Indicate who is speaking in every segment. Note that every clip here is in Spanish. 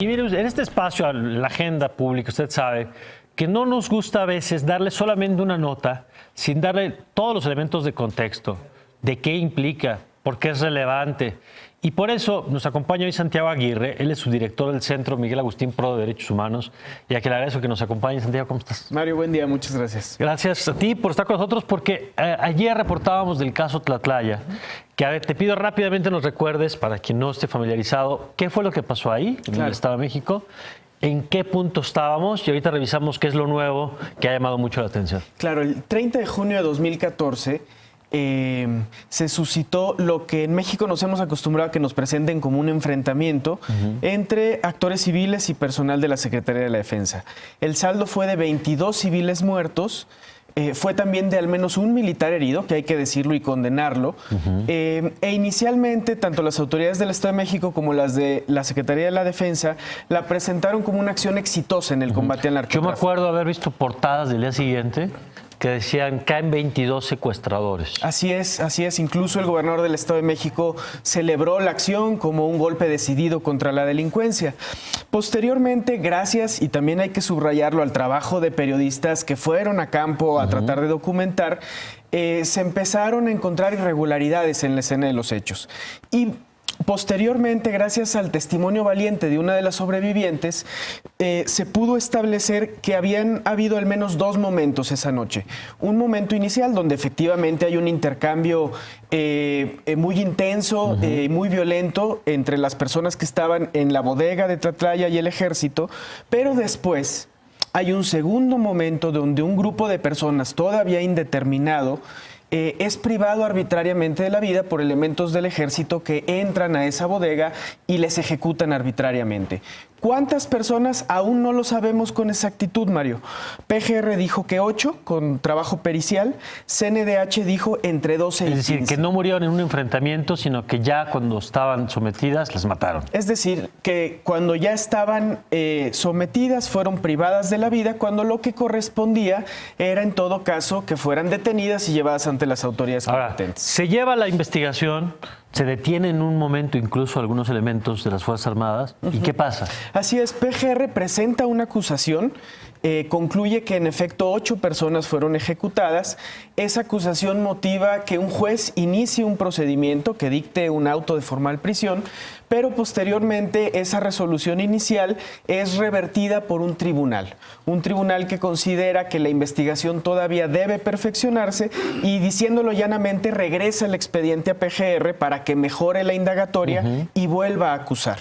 Speaker 1: Y mire, en este espacio, la agenda pública, usted sabe que no nos gusta a veces darle solamente una nota sin darle todos los elementos de contexto, de qué implica, por qué es relevante. Y por eso nos acompaña hoy Santiago Aguirre, él es subdirector del Centro Miguel Agustín Pro de Derechos Humanos, y a quien le agradezco que nos acompañe. Santiago, ¿cómo estás?
Speaker 2: Mario, buen día, muchas gracias.
Speaker 1: Gracias a ti por estar con nosotros, porque ayer reportábamos del caso Tlatlaya, que a ver, te pido rápidamente nos recuerdes, para quien no esté familiarizado, qué fue lo que pasó ahí, en el Estado de México, en qué punto estábamos, y ahorita revisamos qué es lo nuevo que ha llamado mucho la atención.
Speaker 2: Claro, el 30 de junio de 2014 se suscitó lo que en México nos hemos acostumbrado a que nos presenten como un enfrentamiento entre actores civiles y personal de la Secretaría de la Defensa. El saldo fue de 22 civiles muertos. Fue también de al menos un militar herido, que hay que decirlo y condenarlo. E inicialmente, tanto las autoridades del Estado de México como las de la Secretaría de la Defensa la presentaron como una acción exitosa en el combate al narcotráfico.
Speaker 1: Yo me acuerdo haber visto portadas del día siguiente que decían caen 22 secuestradores.
Speaker 2: Así es, así es. Incluso el gobernador del Estado de México celebró la acción como un golpe decidido contra la delincuencia. Posteriormente, gracias, y también hay que subrayarlo, al trabajo de periodistas que fueron a campo a tratar de documentar, se empezaron a encontrar irregularidades en la escena de los hechos. Y posteriormente, gracias al testimonio valiente de una de las sobrevivientes, se pudo establecer que habían habido al menos dos momentos esa noche. Un momento inicial donde efectivamente hay un intercambio muy intenso, muy violento entre las personas que estaban en la bodega de Tlatlaya y el ejército, pero después hay un segundo momento donde un grupo de personas todavía indeterminado es privado arbitrariamente de la vida por elementos del ejército que entran a esa bodega y les ejecutan arbitrariamente. ¿Cuántas personas? Aún no lo sabemos con exactitud, Mario. PGR dijo que 8, con trabajo pericial. CNDH dijo entre 12 y 15.
Speaker 1: Es decir, que no murieron en un enfrentamiento, sino que ya cuando estaban sometidas las mataron.
Speaker 2: Es decir, que cuando ya estaban sometidas fueron privadas de la vida, cuando lo que correspondía era en todo caso que fueran detenidas y llevadas ante las autoridades competentes.
Speaker 1: Se lleva la investigación. Se detiene en un momento incluso algunos elementos de las Fuerzas Armadas. ¿Y qué pasa?
Speaker 2: Así es, PGR presenta una acusación, concluye que en efecto 8 personas fueron ejecutadas. Esa acusación motiva que un juez inicie un procedimiento que dicte un auto de formal prisión, pero posteriormente esa resolución inicial es revertida por un tribunal que considera que la investigación todavía debe perfeccionarse y, diciéndolo llanamente, regresa el expediente a PGR para que mejore la indagatoria y vuelva a acusar.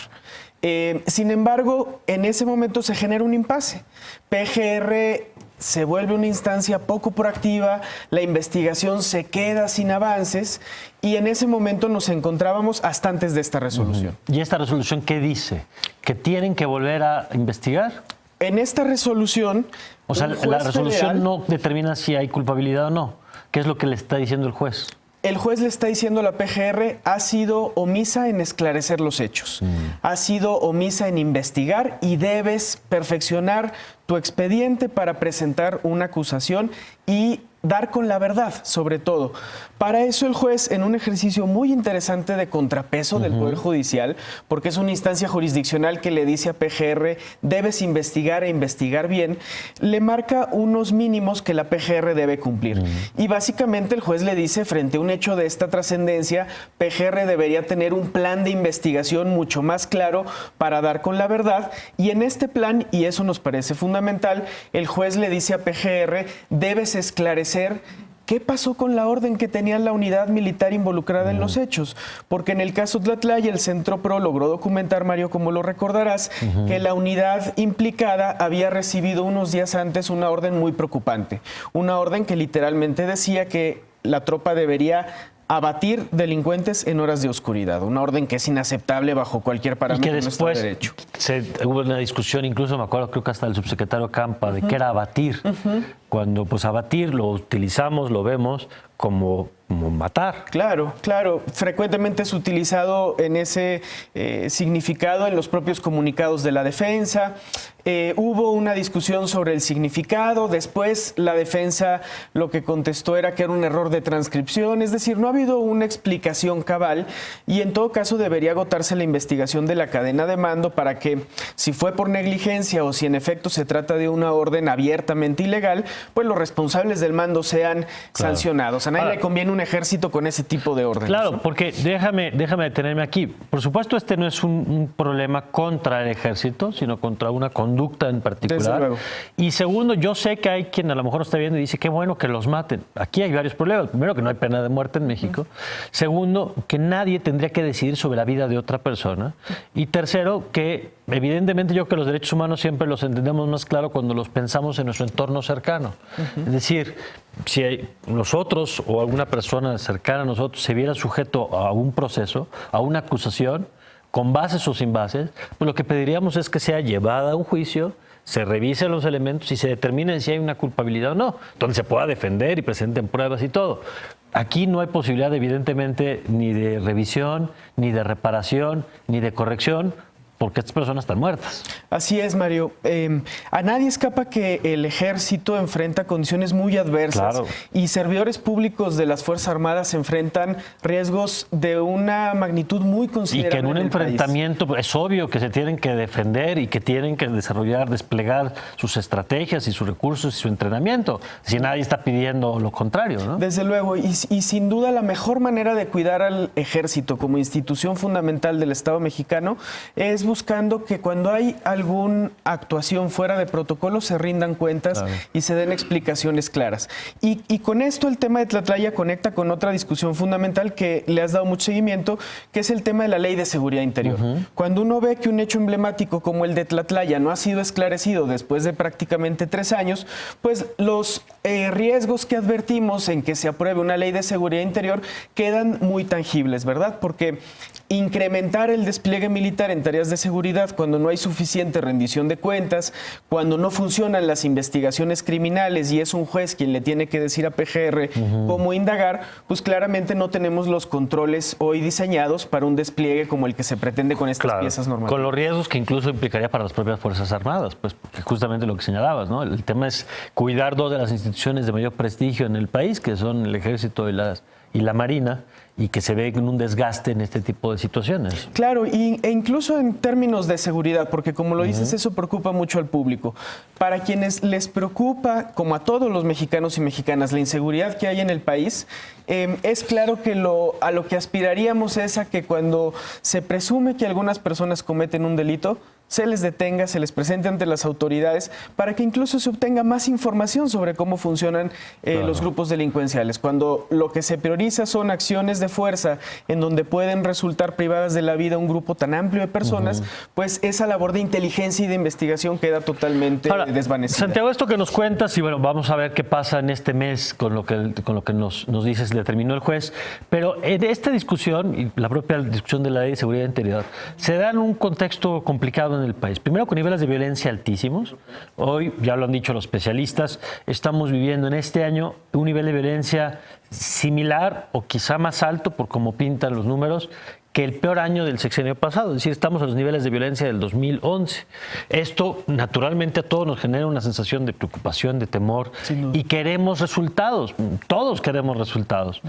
Speaker 2: Sin embargo, en ese momento se genera un impasse. PGR se vuelve una instancia poco proactiva, la investigación se queda sin avances y en ese momento nos encontrábamos hasta antes de esta resolución.
Speaker 1: ¿Y esta resolución qué dice? ¿Que tienen que volver a investigar?
Speaker 2: En esta resolución...
Speaker 1: O sea, la resolución no determina si hay culpabilidad o no. ¿Qué es lo que le está diciendo el juez?
Speaker 2: El juez le está diciendo a la PGR, ha sido omisa en esclarecer los hechos, ha sido omisa en investigar y debes perfeccionar tu expediente para presentar una acusación y dar con la verdad, sobre todo. Para eso el juez, en un ejercicio muy interesante de contrapeso del Poder Judicial, porque es una instancia jurisdiccional que le dice a PGR, debes investigar e investigar bien, le marca unos mínimos que la PGR debe cumplir. Y básicamente el juez le dice, frente a un hecho de esta trascendencia, PGR debería tener un plan de investigación mucho más claro para dar con la verdad. Y en este plan, y eso nos parece fundamental, el juez le dice a PGR, debes esclarecer ¿qué pasó con la orden que tenía la unidad militar involucrada en los hechos? Porque en el caso Tlatlaya, el Centro PRO logró documentar, Mario, como lo recordarás, que la unidad implicada había recibido unos días antes una orden muy preocupante. Una orden que literalmente decía que la tropa debería abatir delincuentes en horas de oscuridad. Una orden que es inaceptable bajo cualquier parámetro de nuestro derecho.
Speaker 1: Hubo una discusión, incluso me acuerdo, creo que hasta el subsecretario Campa, de qué era abatir. Cuando pues abatir lo utilizamos, lo vemos como como matar.
Speaker 2: Claro, claro. Frecuentemente es utilizado en ese significado en los propios comunicados de la defensa. Hubo una discusión sobre el significado. Después la defensa lo que contestó era que era un error de transcripción. Es decir, no ha habido una explicación cabal y en todo caso debería agotarse la investigación de la cadena de mando para que, si fue por negligencia o si en efecto se trata de una orden abiertamente ilegal, pues los responsables del mando sean sancionados. A nadie le conviene un ejército con ese tipo de órdenes.
Speaker 1: Claro,
Speaker 2: ¿no?
Speaker 1: porque déjame detenerme aquí. Por supuesto, este no es un problema contra el ejército, sino contra una conducta en particular.
Speaker 2: Desde luego.
Speaker 1: Y segundo, yo sé que hay quien a lo mejor está viendo y dice, qué bueno que los maten. Aquí hay varios problemas. Primero, que no hay pena de muerte en México. Segundo, que nadie tendría que decidir sobre la vida de otra persona. Y tercero, que evidentemente yo creo que los derechos humanos siempre los entendemos más claro cuando los pensamos en nuestro entorno cercano. Es decir, si nosotros o alguna persona cercana a nosotros se viera sujeto a un proceso, a una acusación, con bases o sin bases, pues lo que pediríamos es que sea llevada a un juicio, se revisen los elementos y se determine si hay una culpabilidad o no, donde se pueda defender y presenten pruebas y todo. Aquí no hay posibilidad, evidentemente, ni de revisión, ni de reparación, ni de corrección, porque estas personas están muertas.
Speaker 2: Así es, Mario. A nadie escapa que el ejército enfrenta condiciones muy adversas y servidores públicos de las Fuerzas Armadas enfrentan riesgos de una magnitud muy considerable.
Speaker 1: Y que en un enfrentamiento es obvio que se tienen que defender y que tienen que desarrollar, desplegar sus estrategias y sus recursos y su entrenamiento. Si nadie está pidiendo lo contrario, ¿no?
Speaker 2: Desde luego, y sin duda la mejor manera de cuidar al ejército como institución fundamental del Estado mexicano es buscando que cuando hay alguna actuación fuera de protocolo se rindan cuentas y se den explicaciones claras. Y con esto el tema de Tlatlaya conecta con otra discusión fundamental que le has dado mucho seguimiento, que es el tema de la Ley de Seguridad Interior. Cuando uno ve que un hecho emblemático como el de Tlatlaya no ha sido esclarecido después de prácticamente 3 años, pues los riesgos que advertimos en que se apruebe una Ley de Seguridad Interior quedan muy tangibles, ¿verdad? Porque incrementar el despliegue militar en tareas de seguridad cuando no hay suficiente rendición de cuentas, cuando no funcionan las investigaciones criminales y es un juez quien le tiene que decir a PGR cómo indagar, pues claramente no tenemos los controles hoy diseñados para un despliegue como el que se pretende con estas piezas normativas.
Speaker 1: Con los riesgos que incluso implicaría para las propias Fuerzas Armadas, pues justamente lo que señalabas, ¿no? El tema es cuidar dos de las instituciones de mayor prestigio en el país, que son el Ejército y la Marina, y que se ve en un desgaste en este tipo de situaciones.
Speaker 2: Claro, e incluso en términos de seguridad, porque como lo dices, eso preocupa mucho al público. Para quienes les preocupa, como a todos los mexicanos y mexicanas, la inseguridad que hay en el país, es claro que a lo que aspiraríamos es a que cuando se presume que algunas personas cometen un delito, se les detenga, se les presente ante las autoridades para que incluso se obtenga más información sobre cómo funcionan los grupos delincuenciales. Cuando lo que se prioriza son acciones de fuerza en donde pueden resultar privadas de la vida un grupo tan amplio de personas, pues esa labor de inteligencia y de investigación queda totalmente desvanecida.
Speaker 1: Santiago, esto que nos cuentas, y bueno, vamos a ver qué pasa en este mes con lo que nos dices, determinó el juez, pero en esta discusión, y la propia discusión de la Ley de Seguridad Interior, se da en un contexto complicado en el país. Primero, con niveles de violencia altísimos. Hoy, ya lo han dicho los especialistas, estamos viviendo en este año un nivel de violencia similar o quizá más alto, por cómo pintan los números, que el peor año del sexenio pasado. Es decir, estamos a los niveles de violencia del 2011. Esto, naturalmente, a todos nos genera una sensación de preocupación, de temor, y queremos resultados. Todos queremos resultados.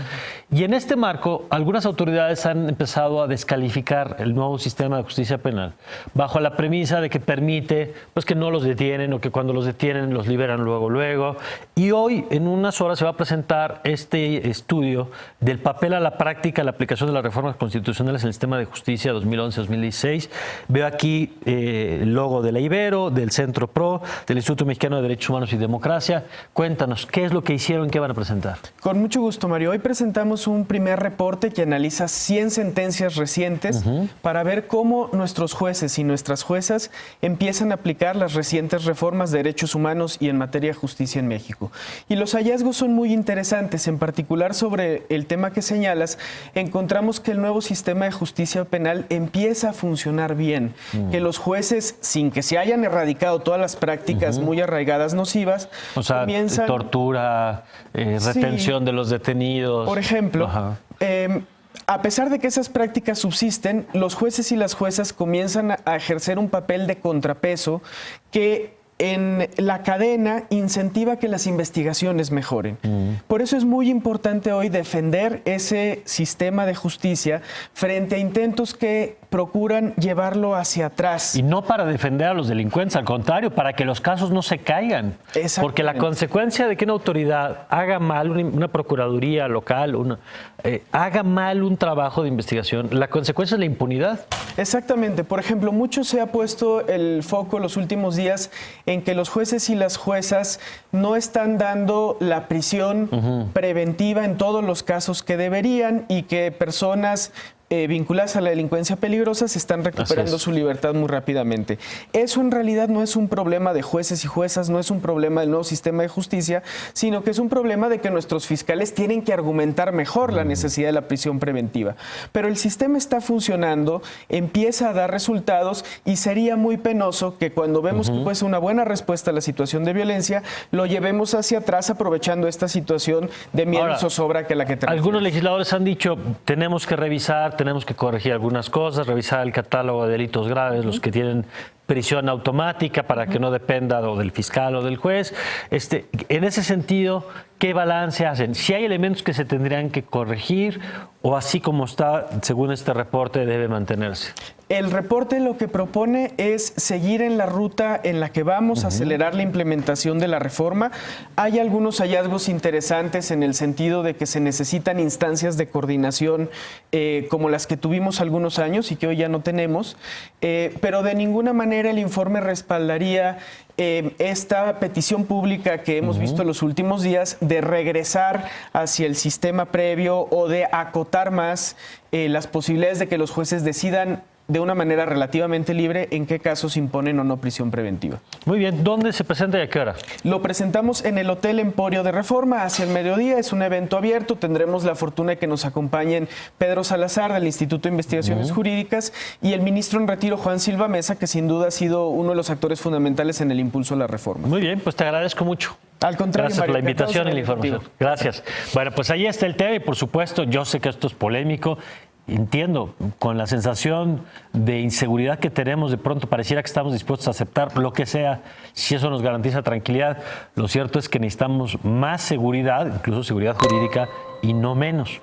Speaker 1: Y en este marco, algunas autoridades han empezado a descalificar el nuevo sistema de justicia penal bajo la premisa de que permite pues, que no los detienen o que cuando los detienen los liberan luego. Y hoy, en unas horas, se va a presentar este estudio del papel a la práctica, la aplicación de las reformas constitucionales en el sistema de justicia 2011-2016. Veo aquí el logo de la Ibero, del Centro PRO, del Instituto Mexicano de Derechos Humanos y Democracia. Cuéntanos, ¿qué es lo que hicieron? ¿Qué van a presentar?
Speaker 2: Con mucho gusto, Mario. Hoy presentamos un primer reporte que analiza 100 sentencias recientes para ver cómo nuestros jueces y nuestras juezas empiezan a aplicar las recientes reformas de derechos humanos y en materia de justicia en México. Y los hallazgos son muy interesantes, en particular sobre el tema que señalas. Encontramos que el nuevo sistema de justicia penal empieza a funcionar bien, que los jueces, sin que se hayan erradicado todas las prácticas muy arraigadas nocivas,
Speaker 1: O sea,
Speaker 2: comienzan...
Speaker 1: tortura, retención de los detenidos.
Speaker 2: Por ejemplo,
Speaker 1: Ajá.
Speaker 2: A pesar de que esas prácticas subsisten, los jueces y las juezas comienzan a ejercer un papel de contrapeso que en la cadena incentiva que las investigaciones mejoren. Por eso es muy importante hoy defender ese sistema de justicia frente a intentos que procuran llevarlo hacia atrás.
Speaker 1: Y no para defender a los delincuentes, al contrario, para que los casos no se caigan. Porque la consecuencia de que una autoridad haga mal, una procuraduría local, haga mal un trabajo de investigación, la consecuencia es la impunidad.
Speaker 2: Exactamente. Por ejemplo, mucho se ha puesto el foco en los últimos días en que los jueces y las juezas no están dando la prisión preventiva en todos los casos que deberían y que personas vinculadas a la delincuencia peligrosa se están recuperando su libertad muy rápidamente. Eso en realidad no es un problema de jueces y juezas, no es un problema del nuevo sistema de justicia, sino que es un problema de que nuestros fiscales tienen que argumentar mejor la necesidad de la prisión preventiva. Pero el sistema está funcionando, empieza a dar resultados y sería muy penoso que cuando vemos que puede ser una buena respuesta a la situación de violencia, lo llevemos hacia atrás aprovechando esta situación de miedo y zozobra que la que tenemos.
Speaker 1: Algunos legisladores han dicho, tenemos que revisar, tenemos que corregir algunas cosas, revisar el catálogo de delitos graves, los que tienen prisión automática para que no dependa o del fiscal o del juez. En ese sentido, ¿qué balance hacen? Si hay elementos que se tendrían que corregir o así como está, según este reporte, debe mantenerse.
Speaker 2: El reporte lo que propone es seguir en la ruta en la que vamos, acelerar la implementación de la reforma. Hay algunos hallazgos interesantes en el sentido de que se necesitan instancias de coordinación como las que tuvimos algunos años y que hoy ya no tenemos, pero de ninguna manera el informe respaldaría esta petición pública que hemos visto en los últimos días de regresar hacia el sistema previo o de acotar más las posibilidades de que los jueces decidan de una manera relativamente libre en qué casos imponen o no prisión preventiva.
Speaker 1: Muy bien, ¿dónde se presenta y a qué hora?
Speaker 2: Lo presentamos en el Hotel Emporio de Reforma hacia el mediodía, es un evento abierto, tendremos la fortuna de que nos acompañen Pedro Salazar del Instituto de Investigaciones Jurídicas y el ministro en retiro Juan Silva Mesa, que sin duda ha sido uno de los actores fundamentales en el impulso a la reforma.
Speaker 1: Muy bien, pues te agradezco mucho.
Speaker 2: Al contrario,
Speaker 1: gracias por la invitación y la información.
Speaker 2: Contigo.
Speaker 1: Gracias. Bueno, pues ahí está el tema y por supuesto yo sé que esto es polémico. Entiendo, con la sensación de inseguridad que tenemos, de pronto pareciera que estamos dispuestos a aceptar lo que sea, si eso nos garantiza tranquilidad. Lo cierto es que necesitamos más seguridad, incluso seguridad jurídica, y no menos.